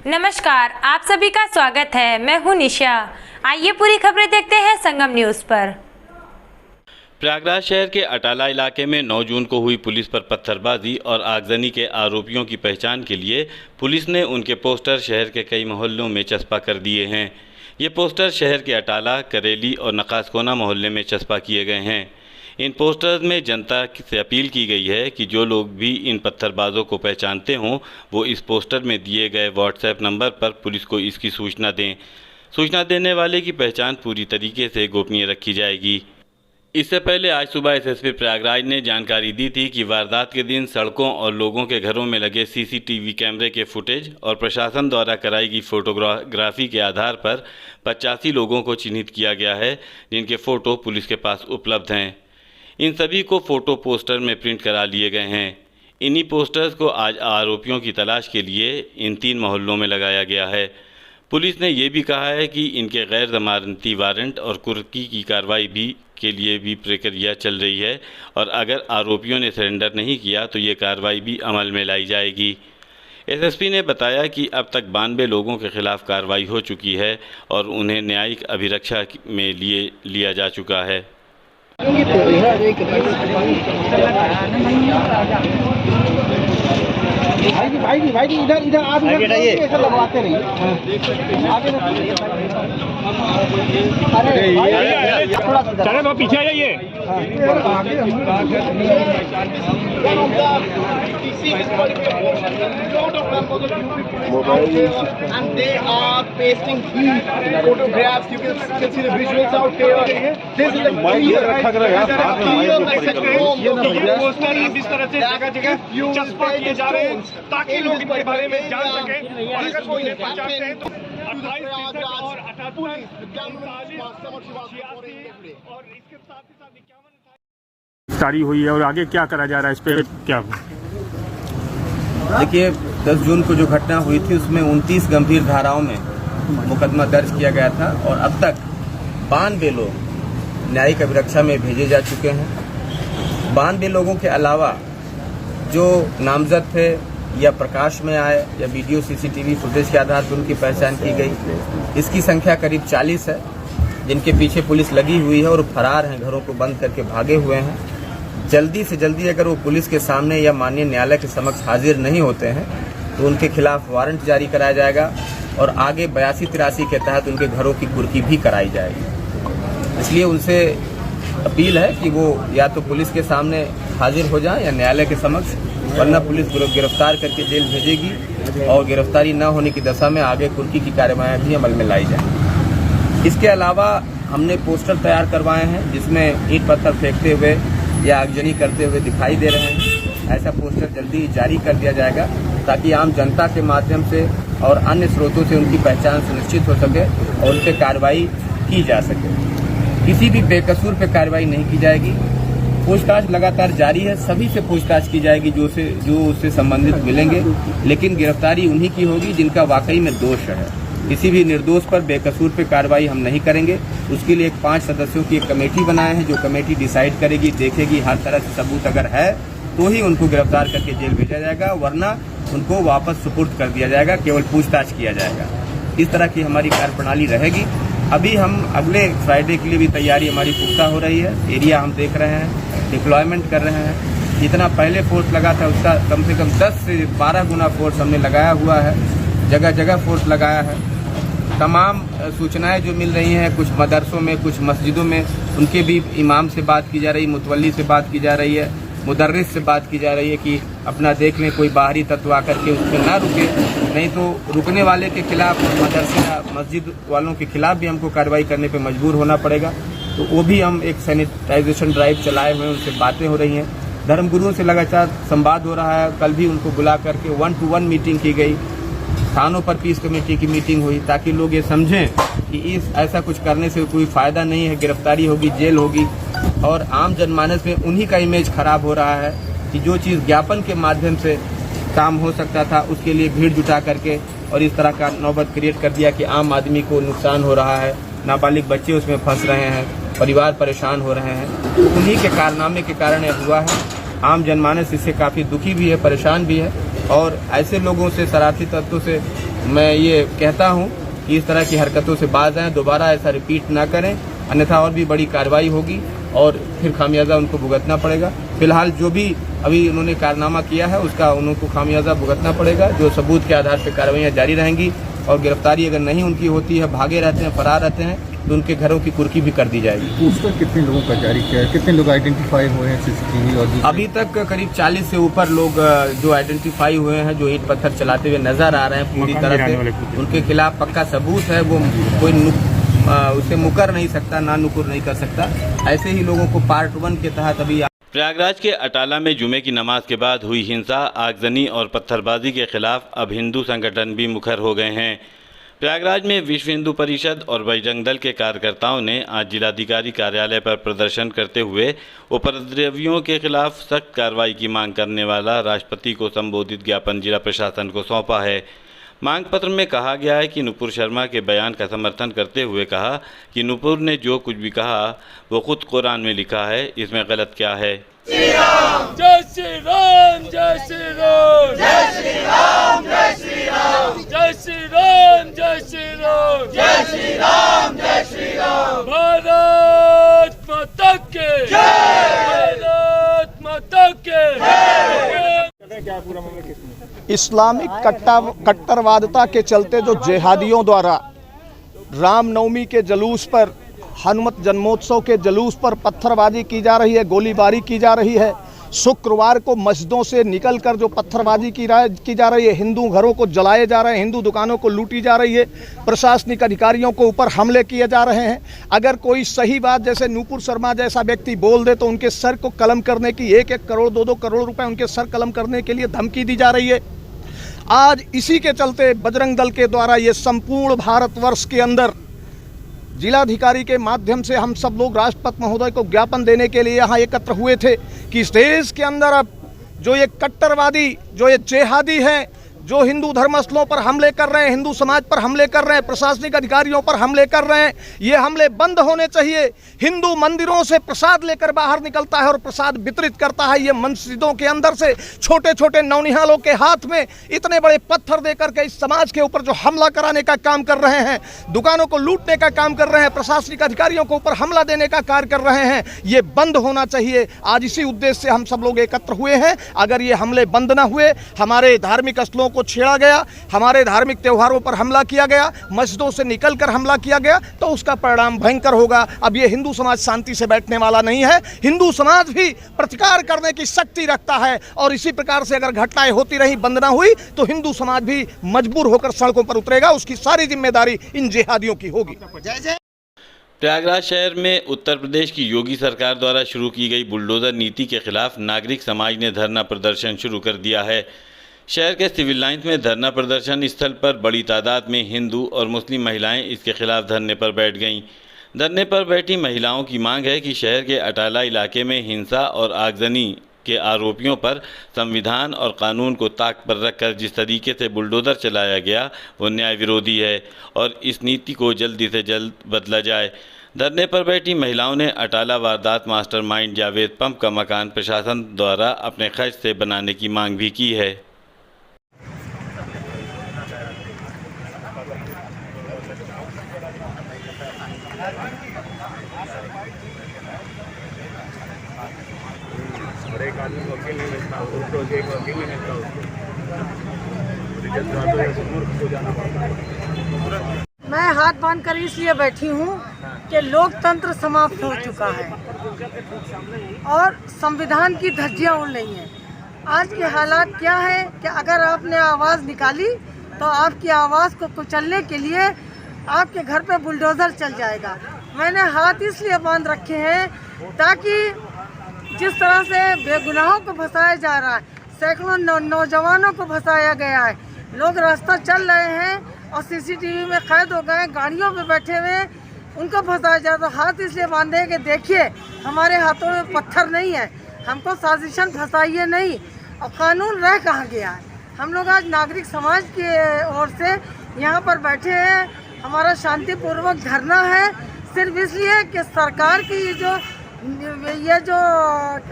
नमस्कार, आप सभी का स्वागत है। मैं हूं निशा। आइए पूरी खबरें देखते हैं संगम न्यूज़ पर। प्रयागराज शहर के अटाला इलाके में 9 जून को हुई पुलिस पर पत्थरबाजी और आगजनी के आरोपियों की पहचान के लिए पुलिस ने उनके पोस्टर शहर के कई मोहल्लों में चस्पा कर दिए हैं। ये पोस्टर शहर के अटाला, करेली और नकासकोना मोहल्ले में चस्पा किए गए हैं। इन पोस्टर्स में जनता से अपील की गई है कि जो लोग भी इन पत्थरबाजों को पहचानते हों वो इस पोस्टर में दिए गए व्हाट्सएप नंबर पर पुलिस को इसकी सूचना दें। सूचना देने वाले की पहचान पूरी तरीके से गोपनीय रखी जाएगी। इससे पहले आज सुबह एसएसपी प्रयागराज ने जानकारी दी थी कि वारदात के दिन सड़कों और लोगों के घरों में लगे सीसीटीवी कैमरे के फुटेज और प्रशासन द्वारा कराई गई फोटोग्राफी के आधार पर 85 लोगों को चिन्हित किया गया है, जिनके फ़ोटो पुलिस के पास उपलब्ध हैं। इन सभी को फ़ोटो पोस्टर में प्रिंट करा लिए गए हैं। इन्हीं पोस्टर्स को आज आरोपियों की तलाश के लिए इन 3 मोहल्लों में लगाया गया है। पुलिस ने ये भी कहा है कि इनके गैर जमानती वारंट और कुर्की की कार्रवाई के लिए भी प्रक्रिया चल रही है और अगर आरोपियों ने सरेंडर नहीं किया तो ये कार्रवाई भी अमल में लाई जाएगी। एसएसपी ने बताया कि अब तक 92 लोगों के खिलाफ कार्रवाई हो चुकी है और उन्हें न्यायिक अभिरक्षा में लिया जा चुका है। भाई इधर आप ऐसा लगवाते रहिए। अरे थोड़ा सा पीछे आ जाइए। And they are pasting huge photographs. You can see the visuals out here. This is the poster इस तरह से जगह जगह चस्पा किए जा रहे हैं ताकि लोग इनके बारे में जान सकें और अगर कोई पहचानते हैं तो 28 और 78 और इसके साथ ही 51 गिरफ्तारी हुई है और आगे क्या करा जा रहा है इस पे क्या? देखिए 10 जून को जो घटना हुई थी उसमें 29 गंभीर धाराओं में मुकदमा दर्ज किया गया था और अब तक 92 लोग न्यायिक अभिरक्षा में भेजे जा चुके हैं। 92 लोगों के अलावा जो नामजद थे या प्रकाश में आए या वीडियो सीसीटीवी फुटेज के आधार पर उनकी पहचान की गई। इसकी संख्या करीब 40 है जिनके पीछे पुलिस लगी हुई है और फरार हैं, घरों को बंद करके भागे हुए हैं। जल्दी से जल्दी अगर वो पुलिस के सामने या माननीय न्यायालय के समक्ष हाजिर नहीं होते हैं तो उनके खिलाफ वारंट जारी कराया जाएगा और आगे 82-83 के तहत उनके घरों की कुर्की भी कराई जाएगी। इसलिए उनसे अपील है कि वो या तो पुलिस के सामने हाजिर हो जाएं या न्यायालय के समक्ष, वरना पुलिस गिरफ्तार करके जेल भेजेगी और गिरफ्तारी न होने की दशा में आगे कुर्की की कार्यवाही भी अमल में लाई जाएंगी। इसके अलावा हमने पोस्टर तैयार करवाए हैं जिसमें ईंट पत्थर फेंकते हुए या आगजनी करते हुए दिखाई दे रहे हैं। ऐसा पोस्टर जल्दी जारी कर दिया जाएगा ताकि आम जनता के माध्यम से और अन्य स्रोतों से उनकी पहचान सुनिश्चित हो सके और उन पर कार्रवाई की जा सके। किसी भी बेकसूर पे कार्रवाई नहीं की जाएगी। पूछताछ लगातार जारी है, सभी से पूछताछ की जाएगी जो उससे संबंधित मिलेंगे, लेकिन गिरफ्तारी उन्हीं की होगी जिनका वाकई में दोष है। किसी भी निर्दोष पर बेकसूर पे कार्रवाई हम नहीं करेंगे। उसके लिए 5 सदस्यों की एक कमेटी बनाए हैं जो कमेटी डिसाइड करेगी, देखेगी, हर तरह से सबूत अगर है तो ही उनको गिरफ्तार करके जेल भेजा जाएगा, वरना उनको वापस सुपुर्द कर दिया जाएगा, केवल पूछताछ किया जाएगा। इस तरह की हमारी कार्यप्रणाली रहेगी। अभी हम अगले फ्राइडे के लिए भी तैयारी हमारी पुख्ता हो रही है। एरिया हम देख रहे हैं, डिप्लॉयमेंट कर रहे हैं। जितना पहले फोर्स लगा था उसका कम से कम 10 से 12 गुना फोर्स हमने लगाया हुआ है। जगह जगह फोर्स लगाया है। तमाम सूचनाएं जो मिल रही हैं, कुछ मदरसों में, कुछ मस्जिदों में, उनके भी इमाम से बात की जा रही है, मुतवल्ली से बात की जा रही है, मुदर्रिस से बात की जा रही है कि अपना देख लें कोई बाहरी तत्व आकर के उसमें ना रुके, नहीं तो रुकने वाले के खिलाफ मदरसे या मस्जिद वालों के खिलाफ भी हमको कार्रवाई करने पे मजबूर होना पड़ेगा। तो वो भी हम एक सैनिटाइजेशन ड्राइव चलाए हुए हैं, उनसे बातें हो रही हैं। धर्मगुरुओं से लगातार संवाद हो रहा है। कल भी उनको बुला करके 1-to-1 मीटिंग की गई। थानों पर पीस कमेटी की मीटिंग हुई ताकि लोग ये समझें कि ऐसा कुछ करने से कोई फायदा नहीं है, गिरफ्तारी होगी, जेल होगी। और आम जनमानस में उन्हीं का इमेज खराब हो रहा है कि जो चीज़ ज्ञापन के माध्यम से काम हो सकता था उसके लिए भीड़ जुटा करके और इस तरह का नौबत क्रिएट कर दिया कि आम आदमी को नुकसान हो रहा है। नाबालिग बच्चे उसमें फंस रहे हैं, परिवार परेशान हो रहे हैं। तो उन्हीं के कारनामे के कारण यह हुआ है। आम जनमानस इससे काफ़ी दुखी भी है, परेशान भी है, और ऐसे लोगों से, शरारती तत्वों से मैं ये कहता हूँ कि इस तरह की हरकतों से बाज आएं, दोबारा ऐसा रिपीट ना करें, अन्यथा और भी बड़ी कार्रवाई होगी और फिर खामियाजा उनको भुगतना पड़ेगा। फिलहाल जो भी अभी उन्होंने कारनामा किया है उसका उनको खामियाजा भुगतना पड़ेगा। जो सबूत के आधार पर कार्रवाइयाँ जारी रहेंगी और गिरफ्तारी अगर नहीं उनकी होती है, भागे रहते हैं, फरार रहते हैं, तो उनके घरों की कुर्की भी कर दी जाएगी। पोस्टर कितने लोगों का जारी किया है, कितने लोग आइडेंटिफाई हुए हैं सीसीटीवी और अभी तक करीब 40 से ऊपर लोग जो आइडेंटिफाई हुए हैं, जो ईंट पत्थर चलाते हुए नजर आ रहे हैं पूरी तरह से, उनके खिलाफ पक्का सबूत है। वो कोई उसे मुकर नहीं सकता, ना नुकुर नहीं कर सकता। ऐसे ही लोगों को पार्ट 1 के तहत अभी प्रयागराज के अटाला में जुमे की नमाज के बाद हुई हिंसा, आगजनी और पत्थरबाजी के खिलाफ अब हिंदू संगठन भी मुखर हो गए हैं। प्रयागराज में विश्व हिंदू परिषद और बजरंग दल के कार्यकर्ताओं ने आज जिलाधिकारी कार्यालय पर प्रदर्शन करते हुए उपद्रवियों के खिलाफ सख्त कार्रवाई की मांग करने वाला राष्ट्रपति को संबोधित ज्ञापन जिला प्रशासन को सौंपा है। मांग पत्र में कहा गया है कि नुपुर शर्मा के बयान का समर्थन करते हुए कहा कि नुपुर ने जो कुछ भी कहा वो खुद कुरान में लिखा है, इसमें गलत क्या है। जय श्री राम, जय श्री राम, जय श्री राम, जय श्री राम, जय श्री राम, जय श्री राम, जय श्री राम, जय श्री राम। भारत माता के जय, भारत माता के जय। इस्लामिक कट्टरवादता के चलते जो जिहादियों द्वारा रामनवमी के जुलूस पर, हनुमत जन्मोत्सव के जुलूस पर पत्थरबाजी की जा रही है, गोलीबारी की जा रही है। शुक्रवार को मस्जिदों से निकलकर जो पत्थरबाजी की जा रही है, हिंदू घरों को जलाए जा रहे हैं, हिंदू दुकानों को लूटी जा रही है, प्रशासनिक अधिकारियों को ऊपर हमले किए जा रहे हैं। अगर कोई सही बात जैसे नुपुर शर्मा जैसा व्यक्ति बोल दे तो उनके सर को कलम करने की 1-1 करोड़ 2-2 करोड़ रुपए उनके सर कलम करने के लिए धमकी दी जा रही है। आज इसी के चलते बजरंग दल के द्वारा ये संपूर्ण भारतवर्ष के अंदर जिलाधिकारी के माध्यम से हम सब लोग राष्ट्रपति महोदय को ज्ञापन देने के लिए यहाँ एकत्र हुए थे कि इस देश के अंदर अब जो ये कट्टरवादी, जो ये जिहादी हैं, जो हिंदू धर्मस्थलों पर हमले कर रहे हैं, हिंदू समाज पर हमले कर रहे हैं, प्रशासनिक अधिकारियों पर हमले कर रहे हैं, ये हमले बंद होने चाहिए। हिंदू मंदिरों से प्रसाद लेकर बाहर निकलता है और प्रसाद वितरित करता है। ये मस्जिदों के अंदर से छोटे छोटे नौनिहालों के हाथ में इतने बड़े पत्थर देकर के इस समाज के ऊपर जो हमला कराने का काम कर रहे हैं, दुकानों को लूटने का काम कर रहे हैं, प्रशासनिक अधिकारियों के ऊपर हमला देने का कार्य कर रहे हैं, ये बंद होना चाहिए। आज इसी उद्देश्य से हम सब लोग एकत्र हुए हैं। अगर ये हमले बंद ना हुए, हमारे धार्मिक स्थलों को छेड़ा गया, हमारे धार्मिक त्योहारों पर हमला किया गया, मस्जिदों से निकलकर हमला किया गया, तो उसका परिणाम भयंकर होगा। अब ये हिंदू समाज शांति से बैठने वाला नहीं है। हिंदू समाज भी प्रतिकार करने की शक्ति रखता है और इसी प्रकार से अगर घटनाएं होती रही, बंद ना हुई, तो हिंदू समाज भी मजबूर होकर सड़कों पर उतरेगा। उसकी सारी जिम्मेदारी इन जिहादियों की होगी। प्रयागराज शहर में उत्तर प्रदेश की योगी सरकार द्वारा शुरू की गई बुलडोजर नीति के खिलाफ नागरिक समाज ने धरना प्रदर्शन शुरू कर दिया है। शहर के सिविल लाइन्स में धरना प्रदर्शन स्थल पर बड़ी तादाद में हिंदू और मुस्लिम महिलाएं इसके खिलाफ धरने पर बैठ गईं। धरने पर बैठी महिलाओं की मांग है कि शहर के अटाला इलाके में हिंसा और आगजनी के आरोपियों पर संविधान और कानून को ताक पर रखकर जिस तरीके से बुलडोजर चलाया गया वो न्याय विरोधी है और इस नीति को जल्दी से जल्द बदला जाए। धरने पर बैठी महिलाओं ने अटाला वारदात मास्टरमाइंड जावेद पंप का मकान प्रशासन द्वारा अपने खर्च से बनाने की मांग भी की है। एक आदमी को वकील नहीं मिलता, उसको एक वकील नहीं मिलता, उसको जाना पड़ता है। मैं हाथ बांध कर इसलिए बैठी हूँ कि लोकतंत्र समाप्त हो चुका है और संविधान की धज्जियाँ उड़ रही हैं। आज के हालात क्या है कि अगर आपने आवाज़ निकाली तो आपकी आवाज़ को कुचलने के लिए आपके घर पे बुलडोज़र चल जाएगा। मैंने हाथ इसलिए बांध रखे हैं ताकि जिस तरह से बेगुनाहों को फंसाया जा रहा है, सैकड़ों नौजवानों को फंसाया गया है, लोग रास्ता चल रहे हैं और सीसीटीवी में कैद हो गए, गाड़ियों पे बैठे हुए उनको फंसाया जा रहा। तो हाथ इसलिए बांधे कि देखिए हमारे हाथों में पत्थर नहीं है, हमको साजिशन फंसाइए नहीं। और कानून रह कहाँ गया है? हम लोग आज नागरिक समाज की ओर से यहाँ पर बैठे हैं हमारा शांतिपूर्वक धरना है सिर्फ इसलिए कि सरकार की ये जो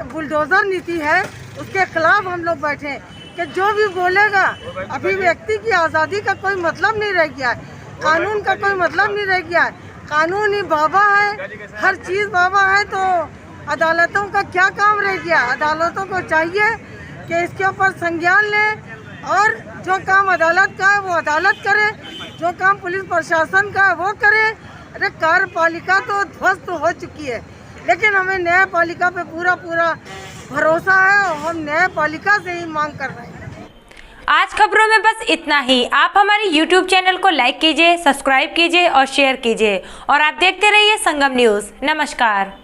बुलडोजर नीति है उसके खिलाफ हम लोग बैठे कि जो भी बोलेगा, अभिव्यक्ति की आज़ादी का कोई मतलब नहीं रह गया है, कानून का कोई मतलब नहीं रह गया है। कानून ही बाबा है, हर चीज़ बाबा है, तो अदालतों का क्या काम रह गया। अदालतों को चाहिए कि इसके ऊपर संज्ञान लें और जो काम अदालत का है वो अदालत करे, जो काम पुलिस प्रशासन का है वो करे। अरे कार्यपालिका तो ध्वस्त हो चुकी है, लेकिन हमें न्यायपालिका पे पूरा भरोसा है और हम न्यायपालिका से ही मांग कर रहे हैं। आज खबरों में बस इतना ही। आप हमारे YouTube चैनल को लाइक कीजिए, सब्सक्राइब कीजिए और शेयर कीजिए और आप देखते रहिए संगम न्यूज़। नमस्कार।